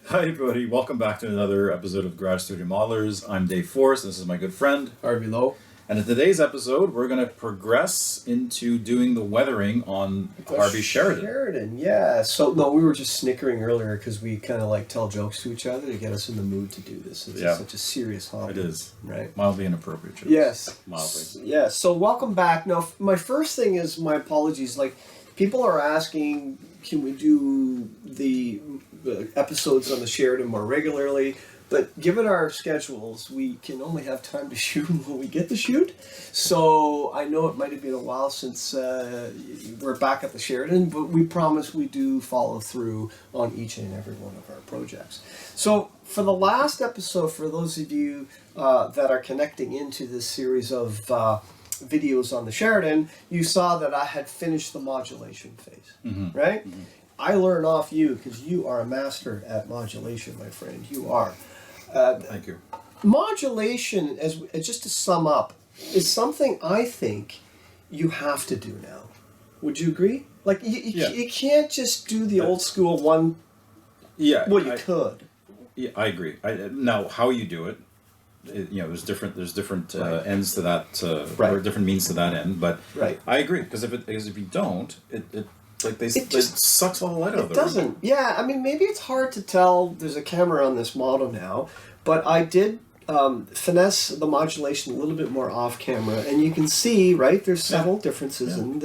Hi everybody, welcome back to another episode of Garage Studio Modelers. I'm Dave Forrest, this is my good friend Harvey Lowe. And in today's episode, we're going to progress into doing the weathering on Harvey Sheridan. Yeah. So, no, we were just snickering earlier because we kind of like tell jokes to each other to get us in the mood to do this. It's such a serious hobby. It is. Right? Mildly inappropriate jokes. Yes. Mildly. Yeah, so welcome back. Now, my first thing is my apologies. Like, people are asking, can we do the episodes on the Sheridan more regularly? But given our schedules, we can only have time to shoot when we get to shoot. So I know it might have been a while since we're back at the Sheridan, but we promise we do follow through on each and every one of our projects. So for the last episode, for those of you that are connecting into this series of videos on the Sheridan, you saw that I had finished the modulation phase, right? Mm-hmm. I learn off you because you are a master at modulation, my friend. You are. Thank you. Modulation, as just to sum up, is something I think you have to do now. Would you agree? Like you can't just do the old school one. Yeah. Well, you could. Yeah, I agree. Now, how you do it, there's different ends to that, or different means to that end. But I agree because if you don't, it sucks all the light out of it. It doesn't. Yeah, I mean, maybe it's hard to tell. There's a camera on this model now, but I did finesse the modulation a little bit more off camera, and you can see, right, there's subtle differences in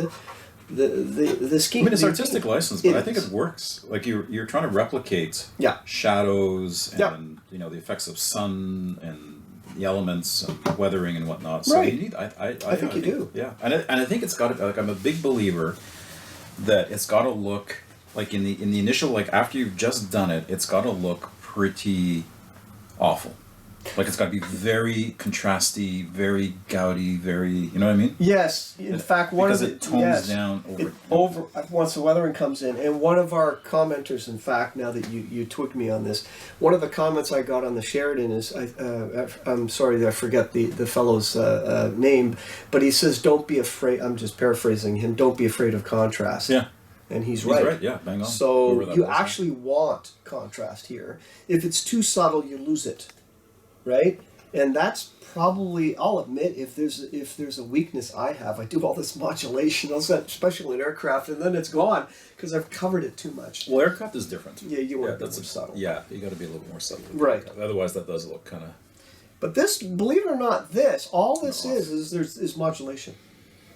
the scheme. I mean, it's artistic license, but I think it works. Like you're trying to replicate shadows and the effects of sun and the elements and weathering and whatnot. So you need. I think you do. Yeah, and I think it's got to. Like, I'm a big believer that it's got to look like in the initial, like after you've just done it, it's got to look pretty awful. Like it's got to be very contrasty, very gaudy, very, you know what I mean? Yes. In fact, because it tones down over once the weathering comes in. And one of our commenters, in fact, now that you twigged me on this, one of the comments I got on the Sheridan is, I'm sorry that I forget the fellow's name, but he says, don't be afraid, I'm just paraphrasing him, don't be afraid of contrast. Yeah. And he's right. Yeah, bang on. So you actually want contrast here. If it's too subtle, you lose it. Right? And that's probably, I'll admit, if there's a weakness I have, I do all this modulation, especially in aircraft, and then it's gone because I've covered it too much. Well, aircraft is different. Yeah, you want to be more subtle. Yeah, you got to be a little more subtle. Right. Otherwise, that does look kind of... But this, believe it or not, all this is modulation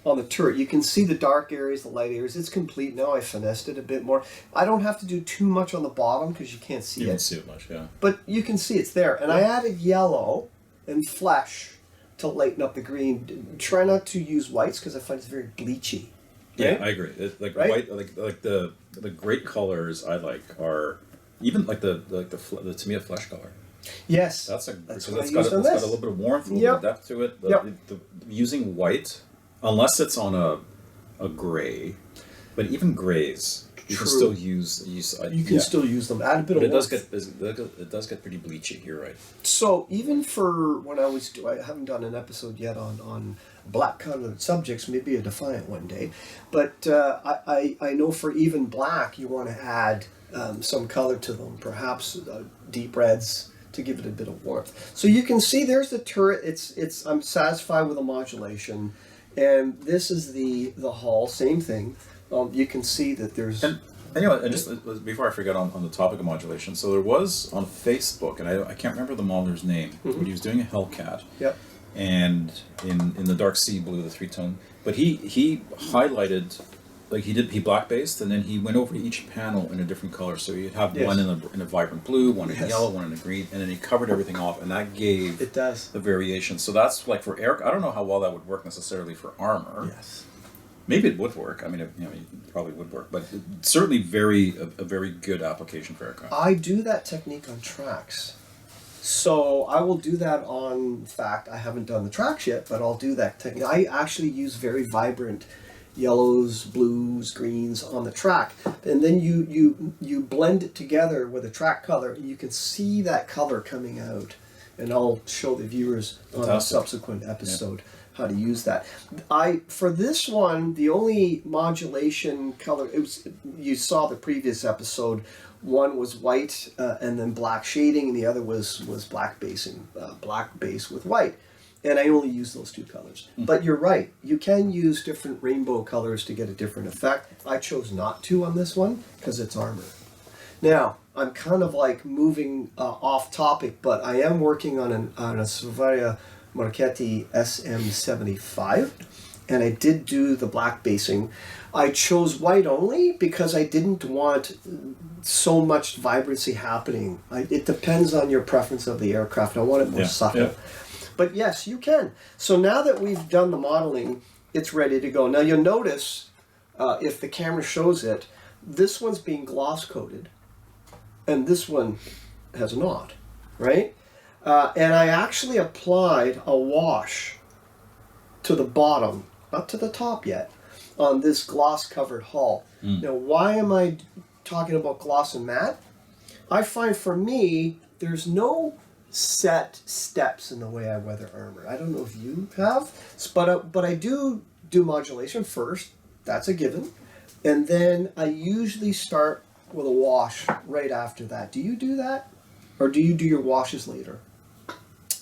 on the turret. You can see the dark areas, the light areas. It's complete now. I finessed it a bit more. I don't have to do too much on the bottom because you can't see it. You can't see it much, yeah. But you can see it's there. And I added yellow and flesh to lighten up the green. Try not to use whites because I find it's very bleachy. Right? Yeah, I agree. White, like the great colors I like are even like the Tamiya flesh color. It's got a little bit of warmth, a little bit of depth to it. Using white, unless it's on a gray, but even grays, you can still use. You can still use them. Add a bit of warmth. It does get pretty bleachy. You're right. So even for when I haven't done an episode yet on black colored subjects. Maybe a Defiant one day, but I know for even black you want to add some color to them, perhaps deep reds, to give it a bit of warmth. So you can see there's the turret. I'm satisfied with the modulation, and this is the hull. Same thing. You can see that there's. And just before I forget on the topic of modulation, so there was on Facebook, and I can't remember the modeler's name, but he was doing a Hellcat. Yep. And in the dark sea blue, the 3-tone, but he highlighted. Like he black based, and then he went over to each panel in a different color. So you'd have one in a vibrant blue, one in yellow, one in a green, and then he covered everything off, and that gave the variation. So that's like for air. I don't know how well that would work necessarily for armor. Yes, maybe it would work. I mean, it probably would work, but certainly a very good application for aircraft. I do that technique on tracks. So I will do that on. In fact, I haven't done the tracks yet, but I'll do that technique. I actually use very vibrant yellows, blues, greens on the track, and then you blend it together with a track color, and you can see that color coming out. And I'll show the viewers on a subsequent episode how to use that. For this one, the only modulation color, you saw the previous episode, one was white and then black shading, and the other was black basing, black base with white. And I only use those two colors. But you're right, you can use different rainbow colors to get a different effect. I chose not to on this one because it's armor. Now, I'm kind of like moving off topic, but I am working on a Silveria Marchetti SM75, and I did do the black basing. I chose white only because I didn't want so much vibrancy happening. It depends on your preference of the aircraft. I want it more subtle. Yeah. But yes, you can. So now that we've done the modeling, it's ready to go. Now you'll notice, if the camera shows it, this one's being gloss coated, and this one has not, right? And I actually applied a wash to the bottom, not to the top yet, on this gloss covered hull. Now, why am I talking about gloss and matte? I find for me, there's no set steps in the way I weather armor. I don't know if you have, but I do modulation first. That's a given. And then I usually start with a wash right after that. Do you do that? Or do you do your washes later?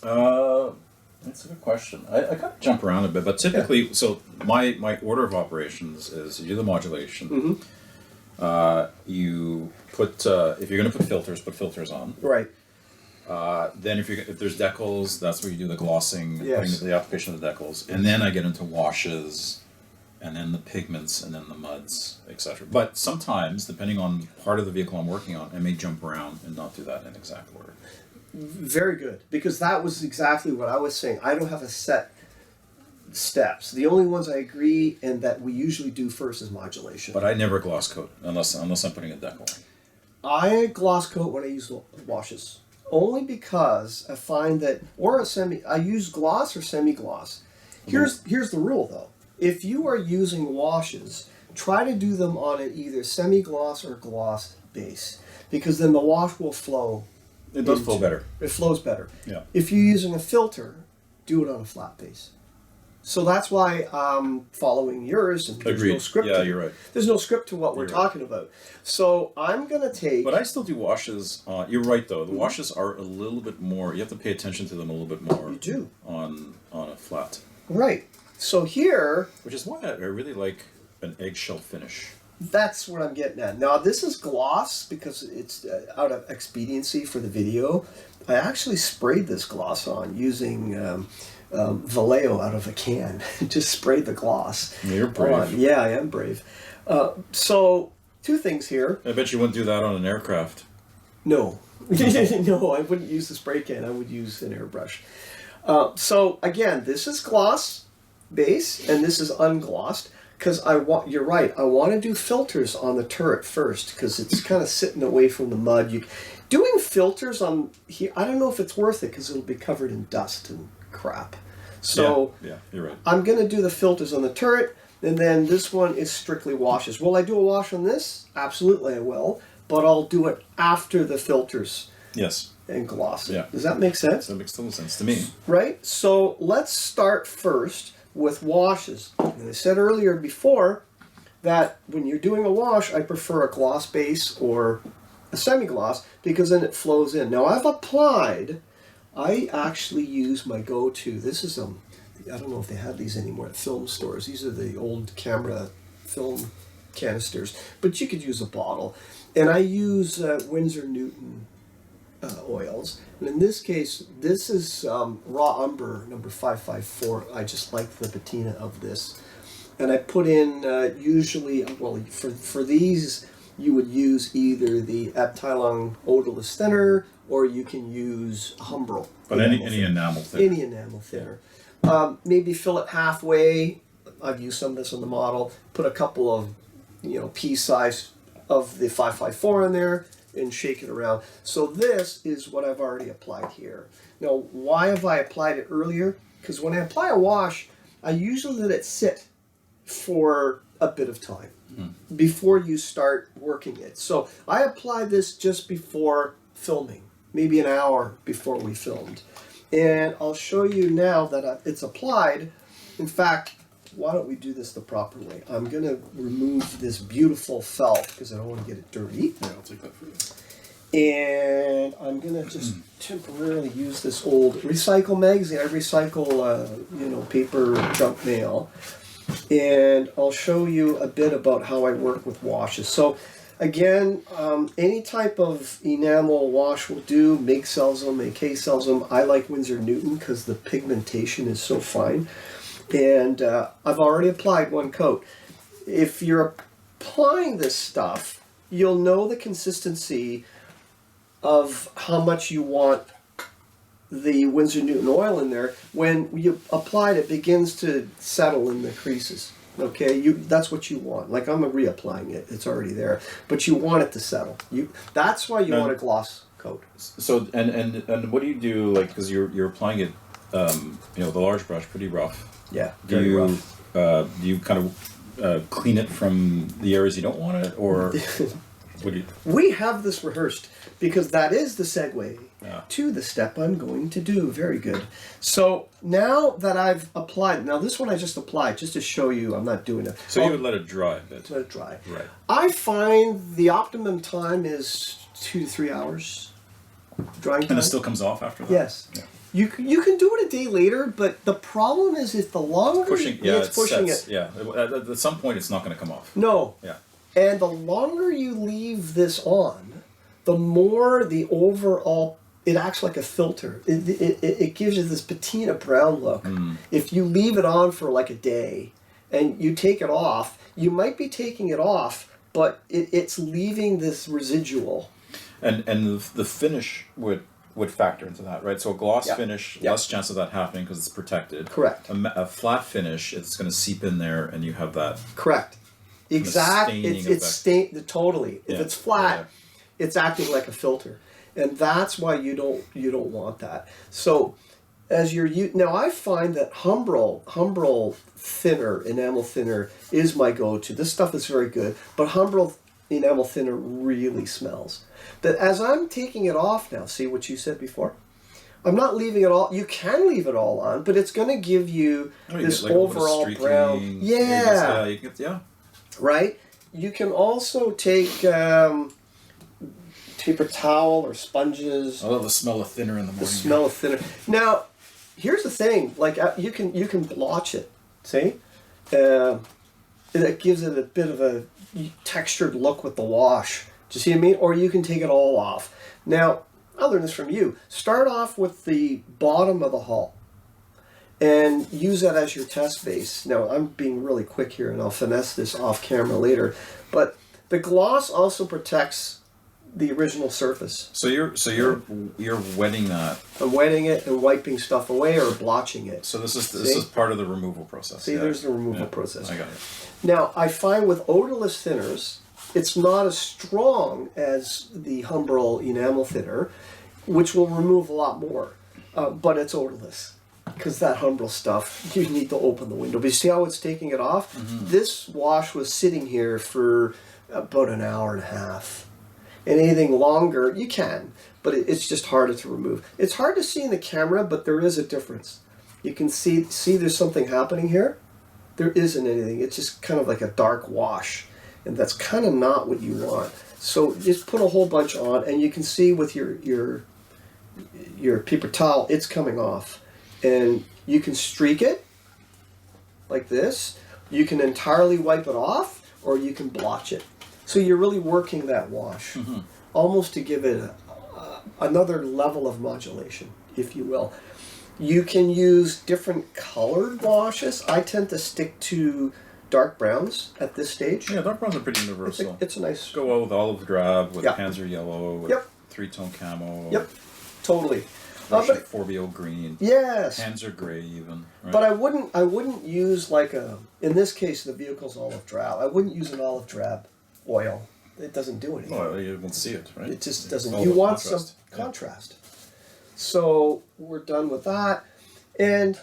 That's a good question. I kind of jump around a bit, but typically, so my order of operations is you do the modulation. You put, if you're going to put filters on. Right. Then if there's decals, that's where you do the glossing, putting the application of the decals. And then I get into washes, and then the pigments, and then the muds, etc. But sometimes, depending on part of the vehicle I'm working on, I may jump around and not do that in exact order. Very good, because that was exactly what I was saying. I don't have a set steps. The only ones I agree and that we usually do first is modulation. But I never gloss coat unless I'm putting a decal. I gloss coat when I use washes. Only because I find that, I use gloss or semi-gloss. Here's the rule though. If you are using washes, try to do them on an either semi-gloss or gloss base, because then the wash will flow. It does flow better. It flows better. Yeah. If you're using a filter, do it on a flat base. So that's why I'm following yours, and there's no script. Yeah, you're right. There's no script to what we're talking about. So I'm gonna take. But I still do washes. You're right though. The washes are a little bit more. You have to pay attention to them a little bit more. You do on a flat. Right. So here. Which is why I really like an eggshell finish. That's what I'm getting at. Now this is gloss because it's out of expediency for the video. I actually sprayed this gloss on using. Vallejo out of a can. Just sprayed the gloss. You're brave. Yeah, I am brave. So, two things here. I bet you wouldn't do that on an aircraft. No. No, I wouldn't use the spray can. I would use an airbrush. So, again, this is gloss base, and this is unglossed, because you're right, I want to do filters on the turret first, because it's kind of sitting away from the mud. Doing filters on here, I don't know if it's worth it, because it'll be covered in dust and crap. So yeah, you're right. I'm going to do the filters on the turret, and then this one is strictly washes. Will I do a wash on this? Absolutely I will, but I'll do it after the filters. Yes. And gloss. Yeah. Does that make sense? That makes total sense to me. Right? So let's start first with washes. And I said earlier before that when you're doing a wash, I prefer a gloss base or a semi-gloss because then it flows in. Now I actually use my go-to. This is I don't know if they have these anymore at film stores. These are the old camera film canisters, but you could use a bottle. And I use Winsor Newton oils. And in this case, this is raw umber number 554. I just like the patina of this. And I put in usually, well, for these, you would use either the Eptilon odorless thinner, or you can use Humbrol. But any enamel thinner. Any enamel thinner. Maybe fill it halfway. I've used some of this on the model. Put a couple of, pea size of the 554 in there and shake it around. So this is what I've already applied here. Now, why have I applied it earlier? Because when I apply a wash, I usually let it sit for a bit of time before you start working it. So I applied this just before filming, maybe an hour before we filmed. And I'll show you now that it's applied. In fact, why don't we do this the proper way? I'm going to remove this beautiful felt because I don't want to get it dirty. Yeah, I'll take that for you. And I'm going to just temporarily use this old recycle magazine. I recycle, paper junk mail. And I'll show you a bit about how I work with washes. So, again, any type of enamel wash will do. MIG sells them, AK sells them. I like Winsor Newton because the pigmentation is so fine. And I've already applied one coat. If you're applying this stuff, you'll know the consistency of how much you want the Winsor Newton oil in there. When you apply it, it begins to settle in the creases. Okay, that's what you want. Like I'm reapplying it; it's already there, but you want it to settle. That's why you want a gloss coat. So and what do you do? Like because you're applying it, the large brush, pretty rough. Yeah, very rough. Do you kind of clean it from the areas you don't want it, or what do you? We have this rehearsed because that is the segue to the step I'm going to do. Very good. So now that I've applied, now this one I just applied just to show you I'm not doing it. So you would let it dry a bit. Let it dry. Right. I find the optimum time is 2 to 3 hours drying time. And it still comes off after that? Yes. Yeah. You can do it a day later, but the problem is if the longer it's pushing it. Yeah, at some point it's not going to come off. No. Yeah. And the longer you leave this on, the more the overall, it acts like a filter. It gives you this patina brown look. If you leave it on for like a day and you take it off, you might be taking it off, but it's leaving this residual. And the finish would factor into that, right? So a gloss finish, less chance of that happening because it's protected. Correct. A flat finish, it's going to seep in there, and you have that. Correct. Exactly. It's totally. If it's flat, it's acting like a filter, and that's why you don't want that. So, as now, I find that Humbrol thinner, enamel thinner, is my go-to. This stuff is very good, but Humbrol enamel thinner really smells. That as I'm taking it off now, see what you said before? I'm not leaving it all. You can leave it all on, but it's going to give you this overall brown. Yeah. Yeah. Right? You can also take paper towel or sponges. I love the smell of thinner in the morning. The smell of thinner. Now, here's the thing. Like you can blotch it. See? It gives it a bit of a textured look with the wash. Do you see what I mean? Or you can take it all off. Now, I learned this from you. Start off with the bottom of the hull and use that as your test base. Now, I'm being really quick here, and I'll finesse this off camera later. But the gloss also protects the original surface. So you're wetting that. I'm wetting it and wiping stuff away or blotching it. So this is part of the removal process. See, there's the removal process. I got it. Now, I find with odorless thinners, it's not as strong as the Humbrol enamel thinner, which will remove a lot more, but it's odorless. Because that Humbrol stuff, you need to open the window. But you see how it's taking it off? This wash was sitting here for about an hour and a half. And anything longer, you can, but it's just harder to remove. It's hard to see in the camera, but there is a difference. You can see there's something happening here. There isn't anything. It's just kind of like a dark wash. And that's kind of not what you want. So just put a whole bunch on, and you can see with your paper towel, it's coming off. And you can streak it like this. You can entirely wipe it off, or you can blotch it. So you're really working that wash, almost to give it another level of modulation, if you will. You can use different colored washes. I tend to stick to dark browns at this stage. Yeah, dark browns are pretty universal. It's a nice... Go well with olive drab, with panzer yellow, with three-tone camo. Yep, totally. Russian 4BO green. Yes. Panzer gray even. Right? But I wouldn't use like in this case the vehicle's olive drab. I wouldn't use an olive drab oil. It doesn't do anything. Oh, you won't see it, right? It just doesn't. You want some contrast. So we're done with that. And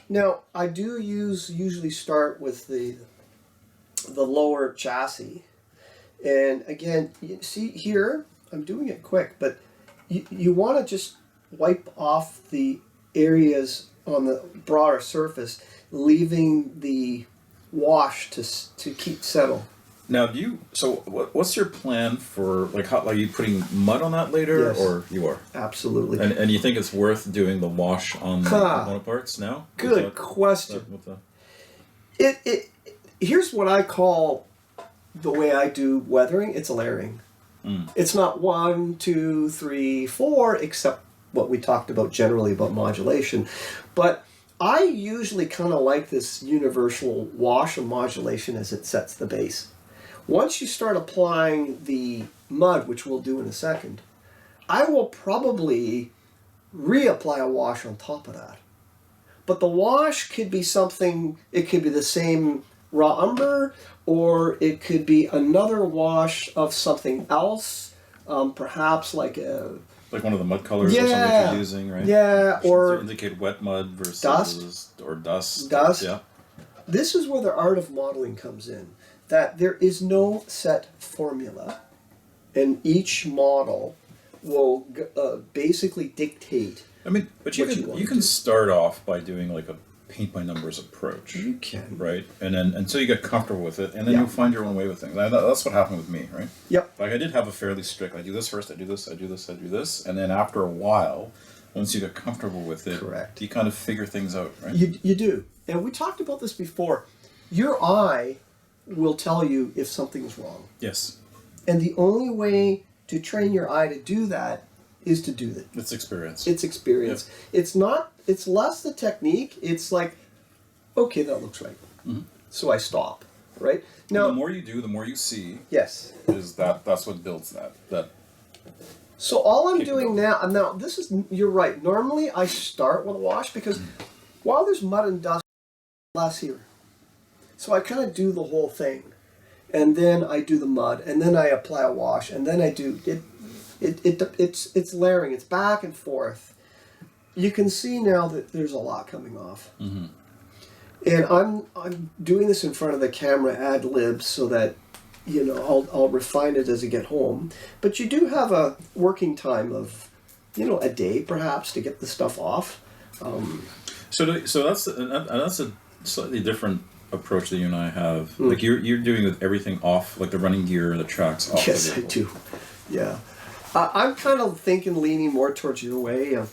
now I do usually start with the lower chassis. And again, you see here, I'm doing it quick, but you want to just wipe off the areas on the broader surface. leaving the wash to keep settle. Now, what's your plan for, like, how, are you putting mud on that later, Yes. or you are? Absolutely. And you think it's worth doing the wash on the component parts now? Good question. With the, Here's what I call the way I do weathering. It's layering. It's not 1, 2, 3, 4, except what we talked about generally about modulation. But I usually kind of like this universal wash of modulation as it sets the base. Once you start applying the mud, which we'll do in a second, I will probably reapply a wash on top of that. But the wash could be something, it could be the same raw umber, or it could be another wash of something else, perhaps like like one of the mud colors or something that you're using, right? Yeah, or to indicate wet mud versus dust. or dust. Dust. Yeah. This is where the art of modeling comes in. That there is no set formula, and each model will basically dictate. I mean, but you can start off by doing like a paint by numbers approach. You can. Right? And then until you get comfortable with it, and then you'll find your own way with things. That's what happened with me, right? Yep. Like I did have a fairly strict, I do this first, I do this, I do this, I do this, and then after a while, once you get comfortable with it, Correct. You kind of figure things out, right? You do. And we talked about this before. Your eye will tell you if something's wrong. Yes. And the only way to train your eye to do that is to do that. It's experience. It's experience. Yep. It's less the technique. It's like, okay, that looks right. Mm-hmm. So I stop, right? Now, the more you do, the more you see. Yes. That's what builds that. So all I'm doing now, you're right. Normally I start with a wash because while there's mud and dust, less here. So I kind of do the whole thing, and then I do the mud, and then I apply a wash, and then I do it. It's layering. It's back and forth. You can see now that there's a lot coming off, and I'm doing this in front of the camera ad lib so that I'll refine it as I get home. But you do have a working time of a day perhaps to get the stuff off. So that's a slightly different approach that you and I have. Like you're doing with everything off, like the running gear, the tracks off. Yes, I do. Yeah, I'm kind of leaning more towards your way,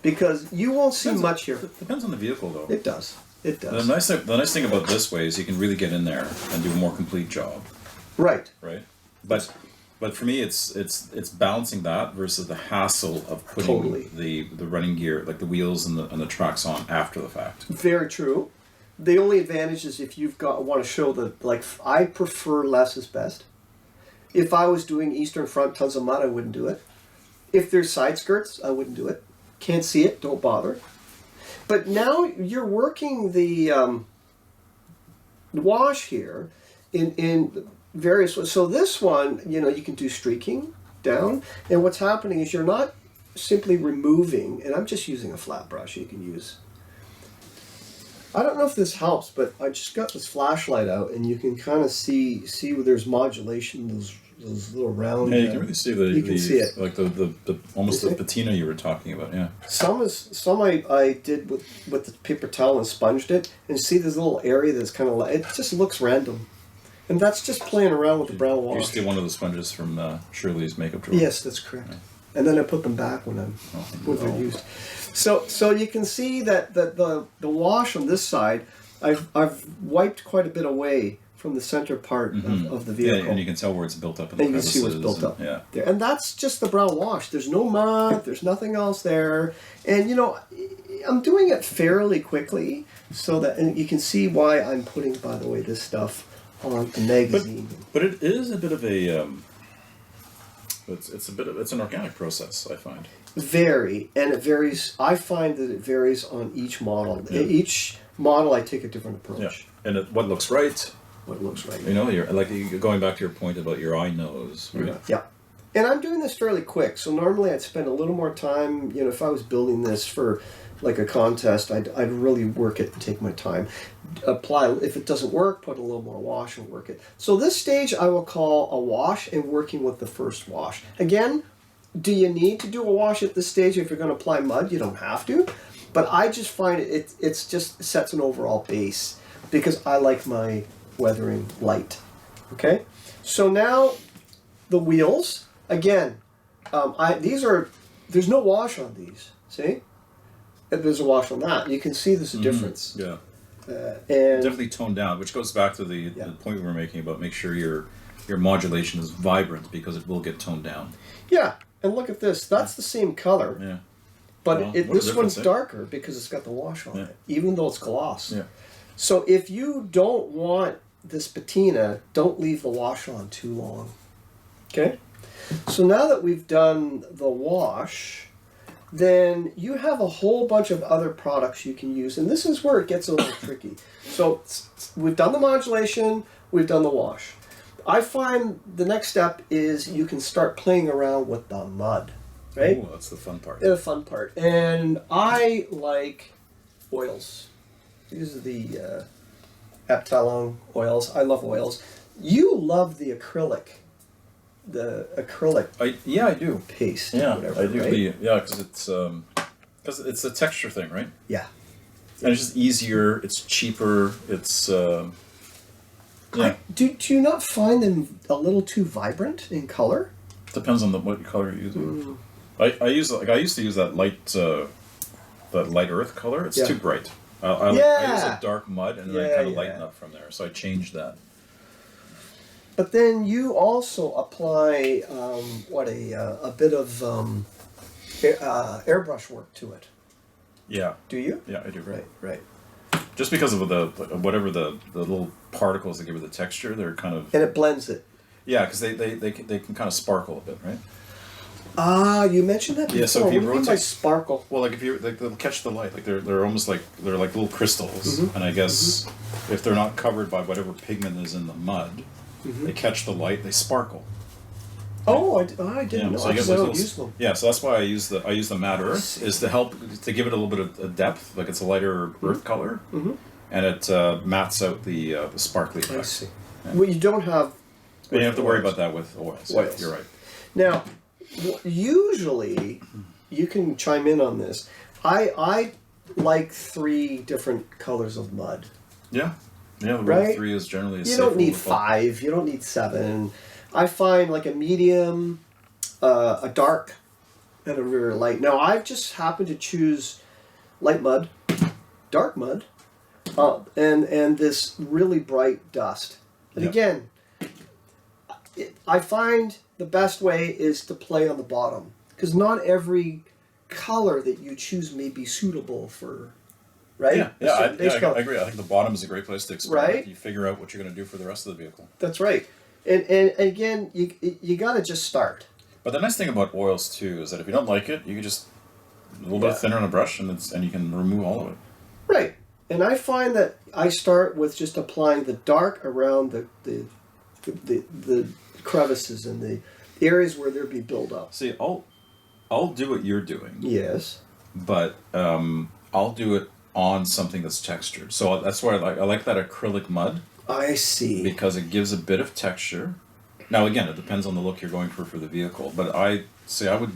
because you won't see much here. It depends on the vehicle, though. It does. It does. The nice thing about this way is you can really get in there and do a more complete job. Right. Right. But for me, it's balancing that versus the hassle of putting the running gear, like the wheels and the tracks on after the fact. Very true. The only advantage is if want to show that, like, I prefer less is best. If I was doing Eastern Front tons of mud, I wouldn't do it. If there's side skirts, I wouldn't do it. Can't see it, don't bother. But now you're working the wash here in various ways. So this one, you can do streaking down, and what's happening is you're not simply removing, and I'm just using a flat brush you can use. I don't know if this helps, but I just got this flashlight out, and you can kind of see where there's modulation, those little round. Yeah, you can really see you can see it, like the almost the patina you were talking about. Yeah. Some I did with the paper towel and sponged it, and see this little area that's kind of it just looks random, and that's just playing around with the brown wash. You steal one of the sponges from Shirley's makeup drawer. Yes, that's correct. Yeah. And then I put them back when they're used. So you can see that the wash on this side, I've wiped quite a bit away from the center part of the vehicle. Yeah, and you can tell where it's built up in the crevices. You can see what's built up. Yeah. There. And that's just the brown wash. There's no mud, there's nothing else there. And I'm doing it fairly quickly so that, and you can see why I'm putting, by the way, this stuff on the magazine. But it is a bit of a it's an organic process, I find. And it varies. I find that it varies on each model. Yeah. Each model, I take a different approach. Yeah. And what looks right. What looks right. You're going back to your point about your eye knows. Right? Yeah. And I'm doing this fairly quick. So normally I'd spend a little more time. If I was building this for like a contest, I'd really work it and take my time. Apply. If it doesn't work, put a little more wash and work it. So this stage I will call a wash and working with the first wash. Again, do you need to do a wash at this stage if you're going to apply mud? You don't have to. But I just find it's just sets an overall base because I like my weathering light. Okay, so now the wheels again. There's no wash on these. See, if there's a wash on that, you can see there's a difference. Yeah. And Definitely toned down, which goes back to the point we were making about make sure your modulation is vibrant because it will get toned down. yeah, and look at this. That's the same color. Yeah. But Well, this one's darker because it's got the wash on it, even though it's gloss. Yeah. So if you don't want this patina, don't leave the wash on too long. Okay? So now that we've done the wash, then you have a whole bunch of other products you can use. And this is where it gets a little tricky. So we've done the modulation, we've done the wash. I find the next step is you can start playing around with the mud. Right? Oh, that's the fun part. The fun part. And I like oils. These are the Eptalon oils. I love oils. You love the acrylic. I do. Paste. Yeah, whatever, I do. Right? Because it's a texture thing, right? Yeah. And it's just easier. It's cheaper. It's yeah. Do you not find them a little too vibrant in color? Depends on what color you're using. I used to use that light earth color. It's too bright. I use a dark mud and then I kind of lighten up from there. So I changed that. But then you also apply a bit of airbrush work to it. Yeah. Do you? Yeah, I do. Right. Just because of the little particles that give it the texture, they're kind of. And it blends it. Yeah, because they can kind of sparkle a bit, right? Ah, you mentioned that before. Yeah, so if you what do you mean by rotate- sparkle? Well, like if you they'll catch the light, like they're almost like they're like little crystals, and I guess if they're not covered by whatever pigment is in the mud, they catch the light, they sparkle. Oh, I didn't know. So I guess I like don't use them. Yeah, so that's why I use the matte earth is to help to give it a little bit of depth, like it's a lighter earth color, and it mats out the sparkly effect. I see. Well, you don't have. But you don't have to worry about that with oils. Oils. You're right. Now, usually, you can chime in on this. I like 3 different colors of mud. Yeah. Yeah, the Right? rule 3 is generally a You safer don't need rule of thumb. 5. You don't need 7. I find like a medium, a dark, and a very light. Now, I've just happened to choose light mud, dark mud, and this really bright dust. And Yeah. again, I find the best way is to play on the bottom because not every color that you choose may be suitable for, right? Yeah, A yeah, certain base I color. agree. I think the bottom is a great place to experiment. Right? You figure out what you're going to do for the rest of the vehicle. That's right. And again, you got to just start. But the nice thing about oils too is that if you don't like it, you can just a little bit thinner on a brush, and you can remove all of it. Right. And I find that I start with just applying the dark around the crevices and the areas where there be buildup. See, I'll do what you're doing, Yes. but I'll do it on something that's textured. So that's why I like that acrylic mud I see. because it gives a bit of texture. Now again, it depends on the look you're going for the vehicle, but I would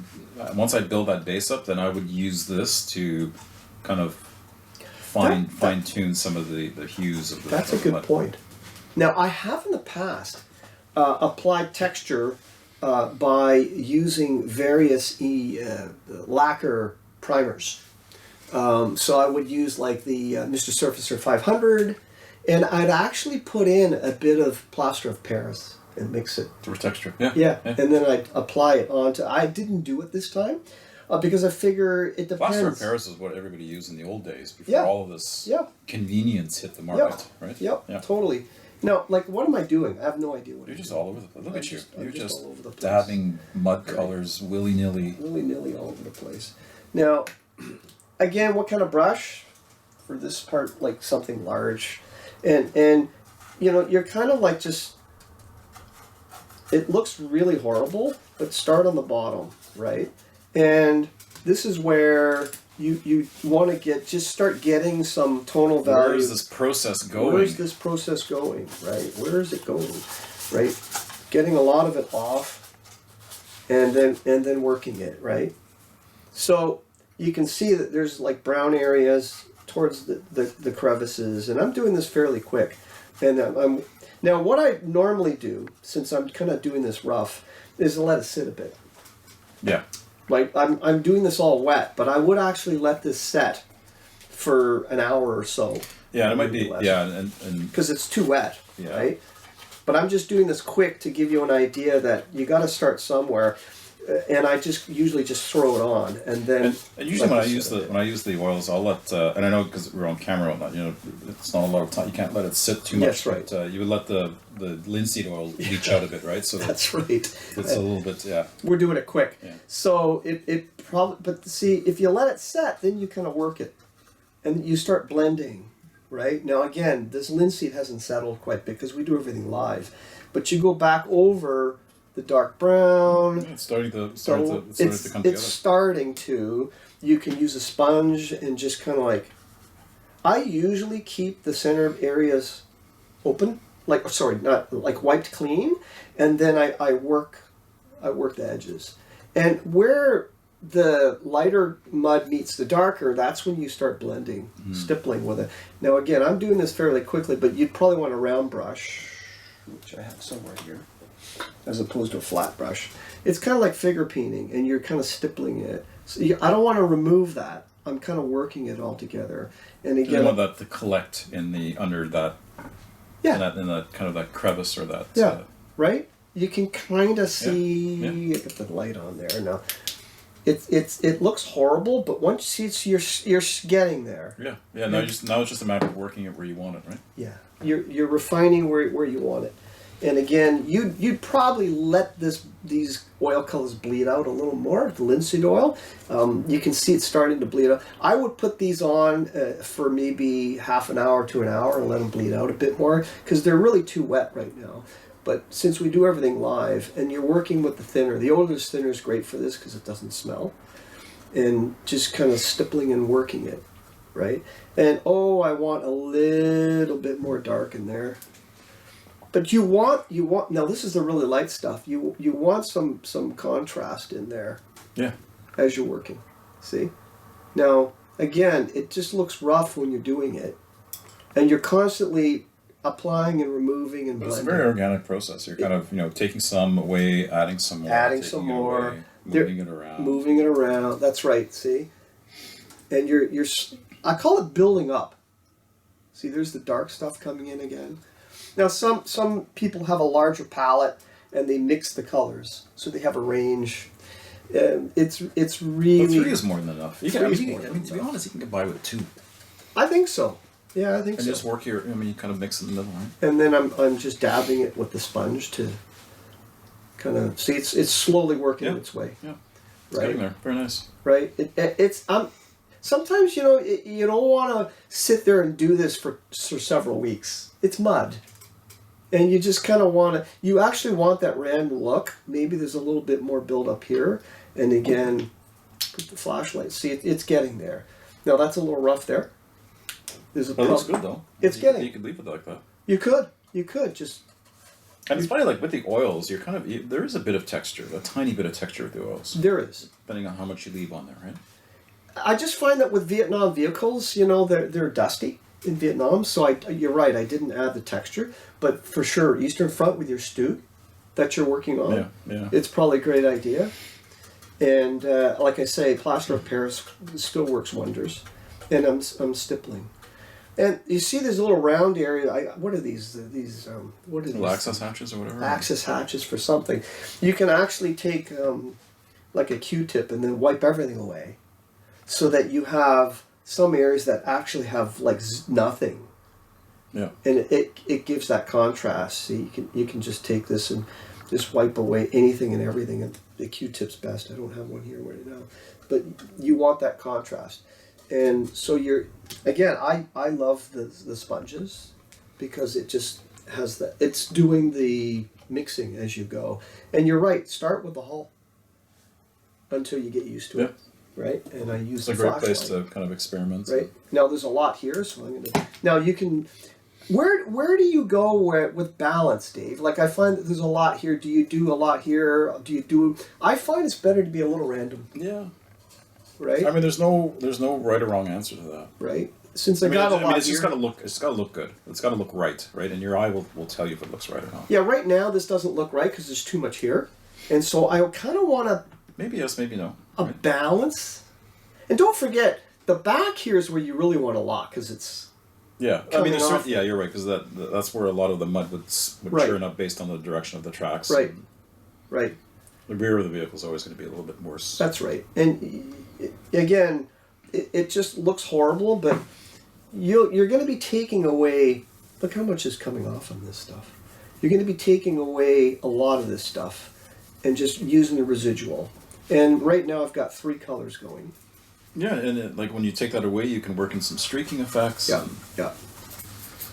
once I build that base up, then I would use this to kind of fine tune some of the hues of the. That's a good point. Now, I have in the past applied texture by using various lacquer primers. So I would use like the Mr. Surfacer 500, and I'd actually put in a bit of plaster of Paris and mix it. For texture, yeah. Yeah, and then I'd apply it onto. I didn't do it this time because I figure it depends. Plaster of Paris is what everybody used in the old days before all of this convenience hit the market, right? Yep, Yeah. totally. Now, like, what am I doing? I have no idea what You're I'm just doing. all over the place. Look at you. I'm You're just just all over the place. dabbing mud colors willy-nilly. Willy-nilly all over the place. Now, again, what kind of brush? For this part, like something large. And you know, you're kind of like just... It looks really horrible, but start on the bottom, right? And this is where you want to start getting some tonal value. Where is this process going? Where is this process going, right? Where is it going, right? Getting a lot of it off, and then working it, right? So you can see that there's like brown areas towards the crevices, and I'm doing this fairly quick. And now what I normally do, since I'm kind of doing this rough, is to let it sit a bit. Yeah. Like I'm doing this all wet, but I would actually let this set for an hour or so. Yeah, it might be. Less. Yeah, and because it's too wet, yeah. right? But I'm just doing this quick to give you an idea that you got to start somewhere, and I just usually just throw it on, and then. And usually when I use the oils, I'll let and I know because we're on camera, not it's not a lot of time. You can't let it sit too much. Yes, right. But, you would let the linseed oil leach out a bit, right? So that's right. It's a little bit, yeah. We're doing it quick, yeah. So it probably. But see, if you let it set, then you kind of work it, and you start blending. Right? Now again, this linseed hasn't settled quite because we do everything live. But you go back over the dark brown. Yeah, it's starting to come together. It's starting to. You can use a sponge and just kind of like. I usually keep the center areas open, not like wiped clean, and then I work the edges. And where the lighter mud meets the darker, that's when you start blending, stippling with it. Now again, I'm doing this fairly quickly, but you'd probably want a round brush, which I have somewhere here, as opposed to a flat brush. It's kind of like figure painting, and you're kind of stippling it. So I don't want to remove that. I'm kind of working it all together. And again, you want that to collect under that, in that kind of that crevice or that. Right? You can kind of see. Yeah. Get the light on there now. It looks horrible, but once you're getting there. Yeah, yeah. Now it's just a matter of working it where you want it, right? Yeah, you're refining where you want it, and again, you'd probably let these oil colors bleed out a little more. The linseed oil, you can see it starting to bleed out. I would put these on for maybe half an hour to an hour and let them bleed out a bit more because they're really too wet right now. But since we do everything live, and you're working with the thinner, the odorless thinner is great for this because it doesn't smell. And just kind of stippling and working it, right? And I want a little bit more dark in there. But you want now this is the really light stuff. You want some contrast in there. Yeah. As you're working. See? Now, again, it just looks rough when you're doing it. And you're constantly applying and removing and blending. It's a very organic process. You're kind of taking some away, adding some more, away, moving it around. That's right. See, and you're I call it building up. See, there's the dark stuff coming in again. Now, some people have a larger palette and they mix the colors, so they have a range. It's really. But 3 is more than enough. To be honest, you can get by with 2. I think so. Yeah, I think so. And just work your, you kind of mix in the middle, right? And then I'm just dabbing it with the sponge to kind of see it's slowly working its way. Yeah, it's right? getting there. Very nice. Right. It's sometimes you don't want to sit there and do this for several weeks. It's mud, and you just kind of you actually want that random look. Maybe there's a little bit more build up here, and again, put the flashlight. See, it's getting there. Now that's a little rough there. It looks good though. You could leave it like that. You could just. And it's funny, like with the oils, there is a bit of texture, a tiny bit of texture with the oils. There is, depending on how much you leave on there, right? I just find that with Vietnam vehicles, they're dusty in Vietnam. So you're right, I didn't add the texture, but for sure, Eastern Front with your stew that you're working on, it's probably a great idea. And like I say, plaster of Paris still works wonders, and I'm stippling. And you see this little round area. What are these? What are these? Access hatches or whatever. Access hatches for something. You can actually take like a Q-tip and then wipe everything away, so that you have some areas that actually have like nothing. Yeah. And it gives that contrast. So you can just take this and just wipe away anything and everything. And the Q-tip's best. I don't have one here right now, but you want that contrast. And so I love the sponges because it just has that. It's doing the mixing as you go. And you're right. Start with the hull until you get used to it. Right. And I use it's a great place to kind of experiment. Right. Now there's a lot here, so I'm gonna. Now you can. Where do you go with balance, Dave? Like I find that there's a lot here. Do you do a lot here? I find it's better to be a little random. Yeah. right? I mean, there's no right or wrong answer to that. Right. Since I got a lot it's just here. got to look. It's got to look good. It's got to look right, and your eye will tell you if it looks right or not. Yeah, right now this doesn't look right because there's too much here, and so I kind of want Maybe yes, maybe no. a balance. And don't forget, the back here is where you really want to lock because it's Yeah, I coming mean, off. yeah, you're right because that's where a lot of the mud would Right. churn up based on the direction of the tracks. Right. And right. the rear of the vehicle is always going to be a little bit worse. That's right. And again, it just looks horrible, but you're going to be taking away. Look how much is coming off on this stuff. You're going to be taking away a lot of this stuff and just using the residual. And right now I've got 3 colors going. Yeah, and like when you take that away, you can work in some streaking effects. Yeah, and yeah.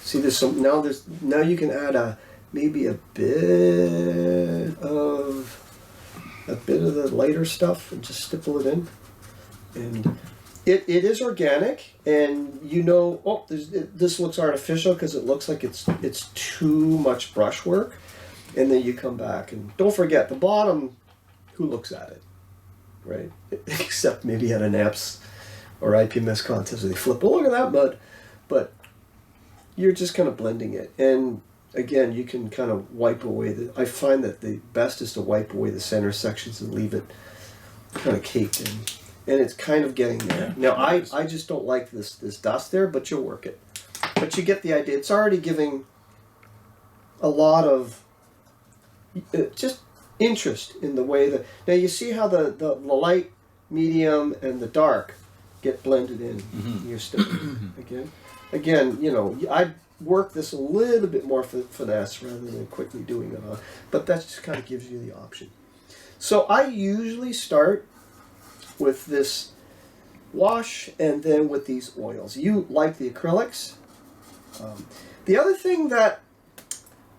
See, now you can add maybe a bit of the lighter stuff and just stipple it in, and it is organic, and this looks artificial because it looks like it's too much brushwork, and then you come back and don't forget the bottom. Who looks at it, right? Except maybe at an APS or IPMS contest where they flip. Oh, look at that mud, but you're just kind of blending it, and again, you can kind of wipe away I find that the best is to wipe away the center sections and leave it kind of caked in. And it's kind of getting there. Yeah, Now, I just don't like this dust there, but you'll work it. But you get the idea. It's already giving a lot of just interest in the way that... Now, you see how the light, medium, and the dark get blended in. Mm-hmm. You're still... Again, I'd work this a little bit more finesse rather than quickly doing it on. But that just kind of gives you the option. So I usually start with this wash and then with these oils. You like the acrylics. The other thing that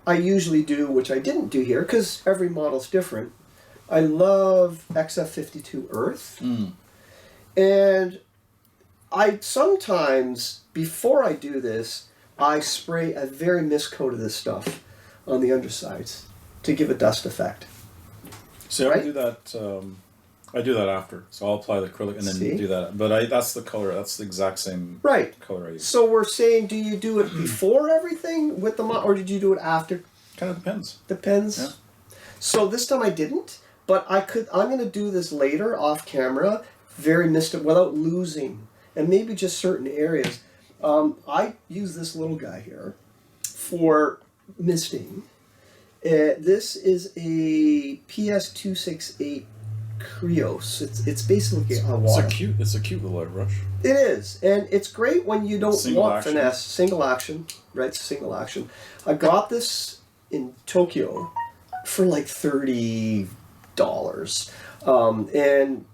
I usually do, which I didn't do here, because every model's different, I love XF52 Earth. Mm. And I sometimes, before I do this, I spray a very miscoat of this stuff on the undersides to give a dust effect. See, Right? I do that. I do that after, so I'll apply the acrylic and then See? do that. But that's the color. That's the exact same Right. color I use. So we're saying, do you do it before everything with the or did you do it after? Kind of depends. Depends. Yeah. So this time I didn't, but I'm going to do this later off camera, very misted without losing, and maybe just certain areas. I use this little guy here for misting. This is a PS268 Krios. It's basically a water. It's a cute little airbrush. It is, and it's great when you don't Single want action. finesse. Single action, right? Single action. I got this in Tokyo for like $30, and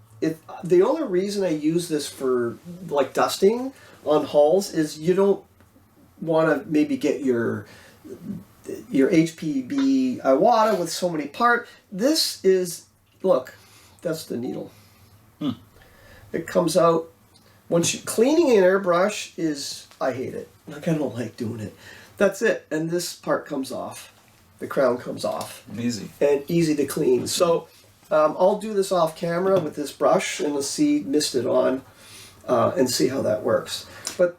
the only reason I use this for like dusting on hulls is you don't want to maybe get your HPB Iwata with so many parts. This is, look, that's the needle. It comes out. Once you cleaning an airbrush is, I hate it. Like, I don't like doing it. That's it. And this part comes off. The crown comes off. Easy. And easy to clean. So I'll do this off camera with this brush and mist it on and see how that works. But,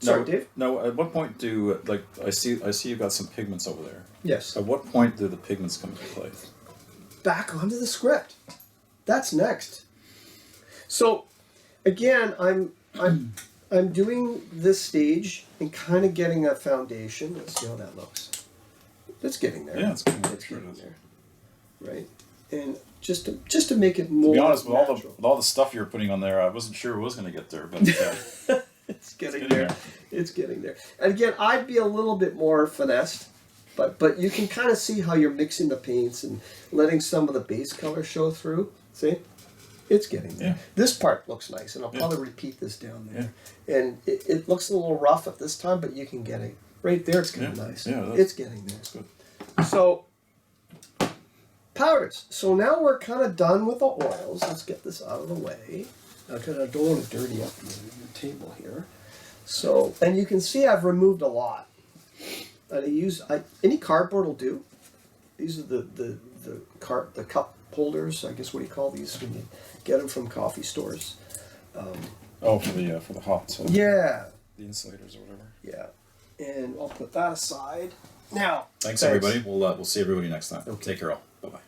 sorry, Dave? No, at what point I see you've got some pigments over there. Yes. At what point do the pigments come into play? Back onto the script. That's next. So, again, I'm doing this stage and kind of getting a foundation. Let's see how that looks. It's getting there. Yeah, it's getting there. Right, and just to make it more. To be honest, with natural. all the stuff you're putting on there, I wasn't sure it was going to get there, but It's getting there. It's getting there. And again, I'd be a little bit more finessed, but you can kind of see how you're mixing the paints and letting some of the base color show through. See? It's getting there. Yeah. This part looks nice, and I'll probably repeat this down there. Yeah. And it looks a little rough at this time, but you can get it. Right there, it's getting nice. Yeah, it's getting there. That's good. So, powders. So now we're kind of done with the oils. Let's get this out of the way. Because I don't want to dirty up the table here. So, and you can see I've removed a lot. Any cardboard will do. These are the cup holders. I guess what do you call these when you get them from coffee stores. Oh, for the hot. Yeah. The insulators or whatever. Yeah. And I'll put that aside. Now. Thanks everybody. We'll see everybody next time. Okay. Take care all. Bye bye.